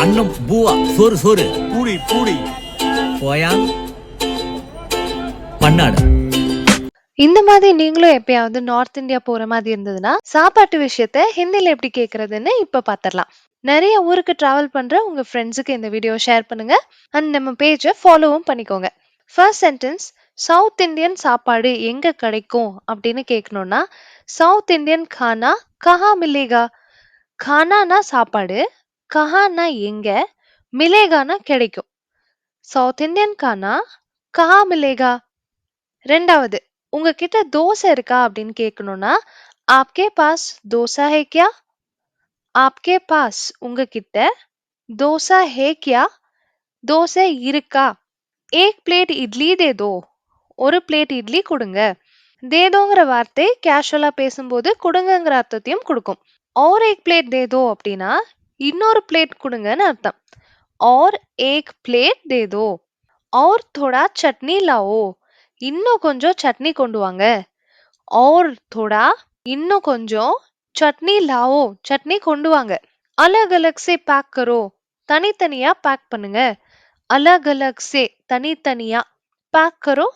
அன்னம் பூவா சோறு சோறு பூரி பூரி போயா பன்னாடு. இந்த மாதிரி நீங்களும் எப்பயாவது நார்த் இந்தியா போற மாதிரி இருந்ததுன்னா சாப்பாட்டு விஷயத்த ஹிந்தில எப்படி கேக்குறதுன்னு இப்ப பாத்திரலாம். நிறைய ஊருக்கு டிராவல் பண்ற உங்க ஃப்ரெண்ட்ஸுக்கு இந்த வீடியோ ஷேர் பண்ணுங்க அண்ட் நம்ம பேஜை ஃபாலோவும் பண்ணிக்கோங்க. ஃபர்ஸ்ட் சென்டென்ஸ், சவுத் இந்தியன் சாப்பாடு எங்க கிடைக்கும் அப்படின்னு கேட்கணும்னா சவுத் இந்தியன் கானா கஹா மிலேகா. கானானா சாப்பாடு, கஹானா எங்க, மிலேகானா கிடைக்கும். சவுத் இந்தியன் கானா கஹா மிலேகா. ரெண்டாவது, உங்ககிட்ட தோசை இருக்கா அப்படின்னு கேட்கணும்னா ஆப்கே பாஸ் தோசா ஹே கியா. ஆப்கே பாஸ் உங்ககிட்ட, தோசா ஹே கியா தோசை இருக்கா. ஏக் பிளேட் இட்லி தே தோ ஒரு பிளேட் இட்லி கொடுங்க. தேதோங்கிற வார்த்தை கேஷுவலா பேசும்போது கொடுங்கங்கிற அர்த்தத்தையும் கொடுக்கும். और एक प्लेट दे दो அப்படின்னா இன்னொரு பிளேட் கொடுங்கன்னு அர்த்தம். और एक प्लेट दे दो. और थोड़ा चटनी लाओ இன்னும் கொஞ்சம் சட்னி கொண்டு வாங்க. और थोड़ा இன்னும் கொஞ்சம் சட்னி लाओ சட்னி கொண்டு வாங்க. अलग अलग से पैक करो தனித்தனியா பேக் பண்ணுங்க. अलग अलग से தனித்தனியா, पैक करो